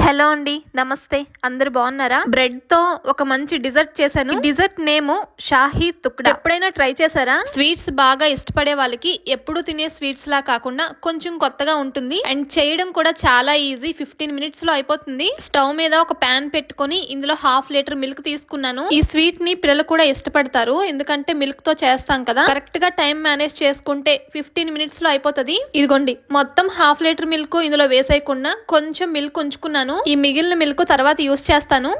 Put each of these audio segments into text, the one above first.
Hello అండి, నమస్తే. అందరు బాగున్నారా? బ్రెడ్ తో ఒక మంచి డిజర్ట్ చేశాను. Dessert name Shahi Tukda. ఎప్పుడైనా ట్రై చేశారా? స్వీట్స్ బాగా ఇష్టపడే వాళ్ళకి ఎప్పుడు తినే స్వీట్స్ లా కాకుండా కొంచెం కొత్తగా ఉంటుంది అండ్ చేయడం కూడా చాలా ఈజీ. 15 మినిట్స్ లో అయిపోతుంది. స్టవ్ మీద ఒక ప్యాన్ పెట్టుకుని ఇందులో 1/2 లీటర్ మిల్క్ తీసుకున్నాను. ఈ స్వీట్ ని పిల్లలు కూడా ఇష్టపడతారు, ఎందుకంటే మిల్క్ తో చేస్తాం కదా. కరెక్ట్ గా టైం మేనేజ్ చేసుకుంటే 15 మినిట్స్ లో అయిపోతుంది. ఇదిగోండి, మొత్తం 1/2 లీటర్ మిల్క్ ఇందులో వేసేయకుండా కొంచెం మిల్క్ ఉంచుకున్నాను. ఈ మిగిలిన మిల్క్ తర్వాత యూస్ చేస్తాను.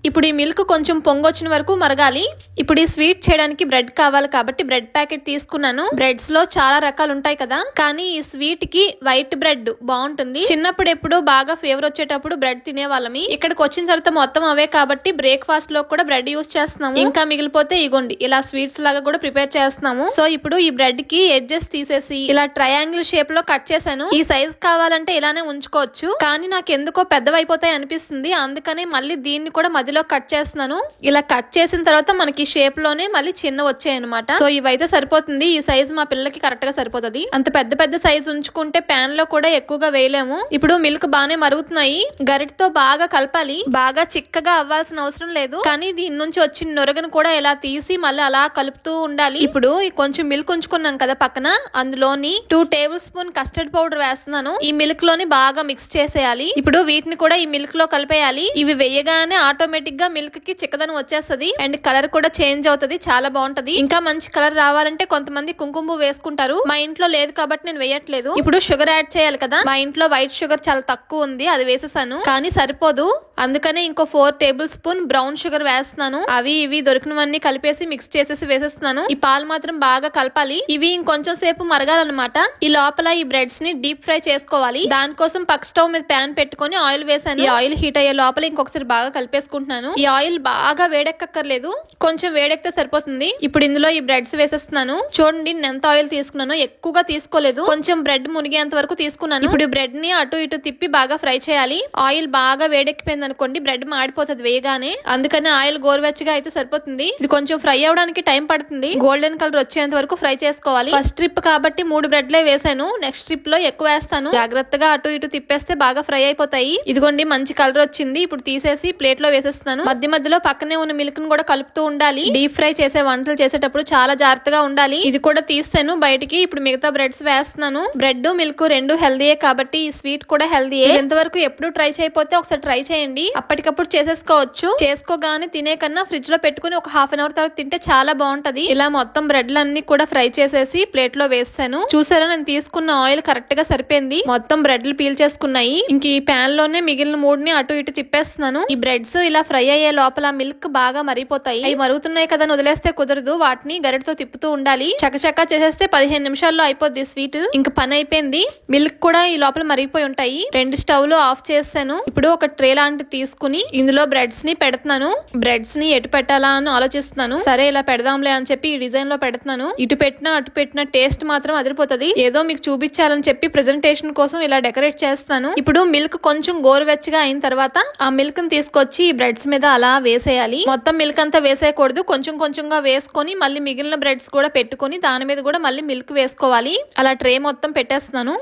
ఇప్పుడు ఈ మిల్క్ కొంచెం పొంగొచ్చిన వరకు మరగాలి. ఇప్పుడు ఈ స్వీట్ చేయడానికి బ్రెడ్ కావాలి కాబట్టి బ్రెడ్ ప్యాకెట్ తీసుకున్నాను. బ్రెడ్స్ లో చాలా రకాలు ఉంటాయి కదా, కానీ ఈ స్వీట్ కి వైట్ బ్రెడ్ బాగుంటుంది. చిన్నప్పుడు ఎప్పుడు బాగా ఫీవర్ వచ్చేటప్పుడు బ్రెడ్ తినేవాళ్ళమి. ఇక్కడికి వచ్చిన తర్వాత మొత్తం అవే కాబట్టి బ్రేక్ఫాస్ట్ లో కూడా బ్రెడ్ యూస్ చేస్తున్నాము. ఇంకా మిగిలిపోతే ఇగోండి ఇలా స్వీట్స్ లాగా కూడా ప్రిపేర్ చేస్తున్నాము. సో ఇప్పుడు ఈ బ్రెడ్ కి ఎడ్జెస్ తీసేసి ఇలా ట్రయాంగిల్ షేప్ లో కట్ చేశాను. ఈ సైజ్ కావాలంటే ఇలానే ఉంచుకోవచ్చు, కానీ నాకు ఎందుకో పెద్దవైపోతాయి అనిపిస్తుంది. అందుకనే మళ్ళీ దీన్ని కూడా మధ్యలో కట్ చేస్తున్నాను. ఇలా కట్ చేసిన తర్వాత మనకి షేప్ లోనే మళ్ళీ చిన్న వచ్చాయి అనమాట. సో ఇవైతే సరిపోతుంది. ఈ సైజ్ మా పిల్లలకి కరెక్ట్ గా సరిపోతుంది. అంత పెద్ద పెద్ద సైజ్ ఉంచుకుంటే ప్యాన్ లో కూడా ఎక్కువగా వేయలేము. ఇప్పుడు మిల్క్ బాగానే మరుగుతున్నాయి. గరిటతో బాగా కలపాలి. బాగా చిక్కగా అవ్వాల్సిన అవసరం లేదు, కానీ దీని నుంచి వచ్చిన నొరగను కూడా ఇలా తీసి మళ్ళీ అలా కలుపుతూ ఉండాలి. ఇప్పుడు కొంచెం మిల్క్ ఉంచుకున్నాం కదా పక్కన, అందులోని 2 టేబుల్ స్పూన్ కస్టర్డ్ పౌడర్ వేస్తున్నాను. ఈ మిల్క్ లోని బాగా మిక్స్ చేసేయాలి. ఇప్పుడు వీటిని కూడా ఈ మిల్క్ లో కలిపేయాలి. ఇవి వేయగానే ఆటోమేటిక్ గా మిల్క్ కి చిక్కదనం వచ్చేస్తుంది అండ్ కలర్ కూడా చేంజ్ అవుతుంది. చాలా బాగుంటది. ఇంకా మంచి కలర్ రావాలంటే కొంతమంది కుంకుమ వేసుకుంటారు. మా ఇంట్లో లేదు కాబట్టి నేను వేయట్లేదు. ఇప్పుడు షుగర్ యాడ్ చేయాలి కదా. మా ఇంట్లో వైట్ షుగర్ చాలా తక్కువ ఉంది, అది వేసేసాను, కానీ సరిపోదు. అందుకనే ఇంకో 4 టేబుల్ స్పూన్ బ్రౌన్ షుగర్ వేస్తున్నాను. అవి ఇవి దొరికినవన్నీ కలిపేసి మిక్స్ చేసేసి వేసేస్తున్నాను. ఈ పాలు మాత్రం బాగా కలపాలి. ఇవి ఇంకొంచెం సేపు మరగాలన్నమాట. ఈ లోపల ఈ బ్రెడ్స్ ని డీప్ ఫ్రై చేసుకోవాలి. దానికోసం పక్క స్టవ్ మీద ప్యాన్ పెట్టుకుని ఆయిల్ వేసాను. ఈ ఆయిల్ హీట్ అయ్యే లోపల ఇంకొకసారి బాగా కలిపేసుకుంటున్నాను. ఈ ఆయిల్ బాగా వేడెక్కర్లేదు, కొంచెం వేడెక్కితే సరిపోతుంది. ఇప్పుడు ఇందులో ఈ బ్రెడ్స్ వేసేస్తున్నాను. చూడండి నేను ఎంత ఆయిల్ తీసుకున్నాను, ఎక్కువగా తీసుకోలేదు, కొంచెం బ్రెడ్ మునిగేంత వరకు తీసుకున్నాను. ఇప్పుడు ఈ బ్రెడ్ ని అటు ఇటు తిప్పి బాగా ఫ్రై చేయాలి. ఆయిల్ బాగా వేడెక్కిపోయింది అనుకోండి, బ్రెడ్ మాడిపోతుంది వేయగానే. అందుకని ఆయిల్ గోరువెచ్చగా అయితే సరిపోతుంది. ఇది కొంచెం ఫ్రై అవడానికి టైం పడుతుంది. గోల్డెన్ కలర్ వచ్చేంత వరకు ఫ్రై చేసుకోవాలి. ఫస్ట్ ట్రిప్ కాబట్టి 3 బ్రెడ్లే వేసాను. నెక్స్ట్ ట్రిప్ లో ఎక్కువ వేస్తాను. జాగ్రత్తగా అటు ఇటు తిప్పేస్తే బాగా ఫ్రై అయిపోతాయి. ఇదిగోండి మంచి కలర్ వచ్చింది. ఇప్పుడు తీసేసి ప్లేట్ లో వేసేస్తాను. మధ్య మధ్యలో పక్కనే ఉన్న మిల్క్ ను కూడా కలుపుతూ ఉండాలి. డీప్ ఫ్రై చేసే వంటలు చేసేటప్పుడు చాలా జాగ్రత్తగా ఉండాలి. ఇది కూడా తీస్తాను బయటికి. ఇప్పుడు మిగతా బ్రెడ్స్ వేస్తున్నాను. బ్రెడ్ మిల్క్ రెండు హెల్దీయే కాబట్టి ఈ స్వీట్ కూడా హెల్దీయే. ఎంతవరకు ఎప్పుడు ట్రై చేయకపోతే ఒకసారి ట్రై చేయండి. అప్పటికప్పుడు చేసేసుకోవచ్చు. చేసుకోగానే తినే కన్నా ఫ్రిడ్జ్ లో పెట్టుకుని ఒక 1/2 అవర్ తర్వాత తింటే చాలా బాగుంటది. ఇలా మొత్తం బ్రెడ్లన్నీ కూడా ఫ్రై చేసేసి ప్లేట్ లో వేసాను. చూసారా, నేను తీసుకున్న ఆయిల్ కరెక్ట్ గా సరిపోయింది. మొత్తం బ్రెడ్లు పీల్ చేసుకున్నాయి. ఇంక ఈ ప్యాన్ లోనే మిగిలిన 3ని అటు ఇటు తిప్పేస్తున్నాను. ఈ బ్రెడ్స్ ఇలా ఫ్రై అయ్యే లోపల మిల్క్ బాగా మరిగిపోతాయి. అవి మరుగుతున్నాయి కదా వదిలేస్తే కుదరదు. వాటిని గరిటతో తిప్పుతూ ఉండాలి. చకచకా చేసేస్తే 15 నిమిషాల్లో అయిపోద్ది స్వీట్. ఇంకా పని అయిపోయింది. మిల్క్ కూడా ఈ లోపల మరిగిపోయి ఉంటాయి. 2 స్టవ్లు ఆఫ్ చేసాను. ఇప్పుడు ఒక ట్రే లాంటి తీసుకుని ఇందులో బ్రెడ్స్ ని పెడుతున్నాను. బ్రెడ్స్ ని ఎటు పెట్టాలా అని ఆలోచిస్తున్నాను. సరే ఇలా పెడదాంలే అని చెప్పి ఈ డిజైన్ లో పెడుతున్నాను. ఇటు పెట్టినా అటు పెట్టినా టేస్ట్ మాత్రం అదిరిపోతుంది. ఏదో మీకు చూపించాలని చెప్పి ప్రెజెంటేషన్ కోసం ఇలా డెకరేట్ చేస్తాను. ఇప్పుడు మిల్క్ కొంచెం గోరువెచ్చగా అయిన తర్వాత ఆ మిల్క్ ని తీసుకొచ్చి ఈ బ్రెడ్స్ మీద అలా వేసేయాలి. మొత్తం మిల్క్ అంతా వేసేయకూడదు, కొంచెం కొంచెంగా వేసుకొని మళ్ళీ మిగిలిన బ్రెడ్స్ కూడా పెట్టుకొని దాని మీద కూడా మళ్ళీ మిల్క్ వేసుకోవాలి. అలా ట్రే మొత్తం పెట్టేస్తున్నాను.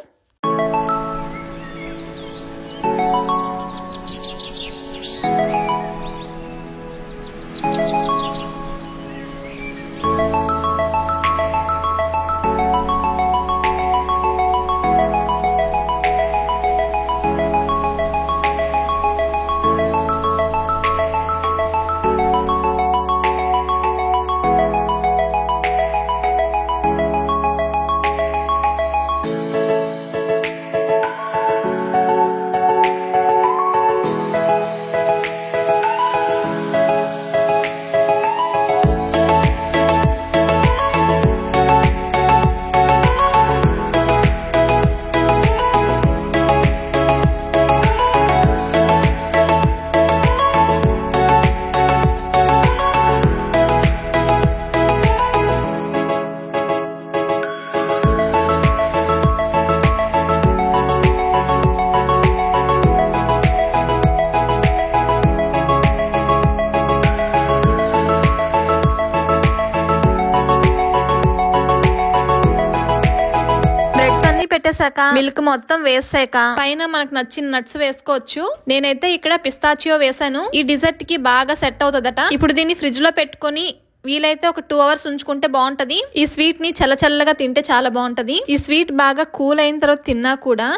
వేసాక మిల్క్ మొత్తం వేసాక పైన మనకు నచ్చిన నట్స్ వేసుకోవచ్చు. నేనైతే ఇక్కడ పిస్తాచియో వేసాను. ఈ డిజర్ట్ కి బాగా సెట్ అవుతుందట. ఇప్పుడు దీన్ని ఫ్రిడ్జ్ లో పెట్టుకొని వీలైతే ఒక 2 hours ఉంచుకుంటే బాగుంటది. ఈ స్వీట్ ని చల్లచల్లగా తింటే చాలా బాగుంటది. ఈ స్వీట్ బాగా కూల్ అయిన తర్వాత తిన్నా కూడా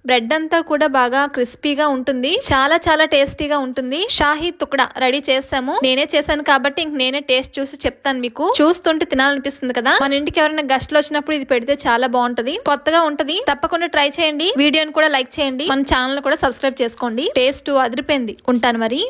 బ్రెడ్ అంతా కూడా బాగా క్రిస్పీగా ఉంటుంది. చాలా చాలా టేస్టీగా ఉంటుంది. షాహీ తుక్డా రెడీ చేసాము. నేనే చేశాను కాబట్టి ఇంక నేనే టేస్ట్ చూసి చెప్తాను మీకు. చూస్తుంటే తినాలనిపిస్తుంది కదా. మన ఇంటికి ఎవరైనా గెస్ట్లు వచ్చినప్పుడు ఇది పెడితే చాలా బాగుంటది. కొత్తగా ఉంటది. తప్పకుండా ట్రై చేయండి. వీడియోని కూడా లైక్ చేయండి. మన ఛానల్ కూడా సబ్స్క్రైబ్ చేసుకోండి. టేస్ట్ అదిరిపోయింది. ఉంటాను మరి.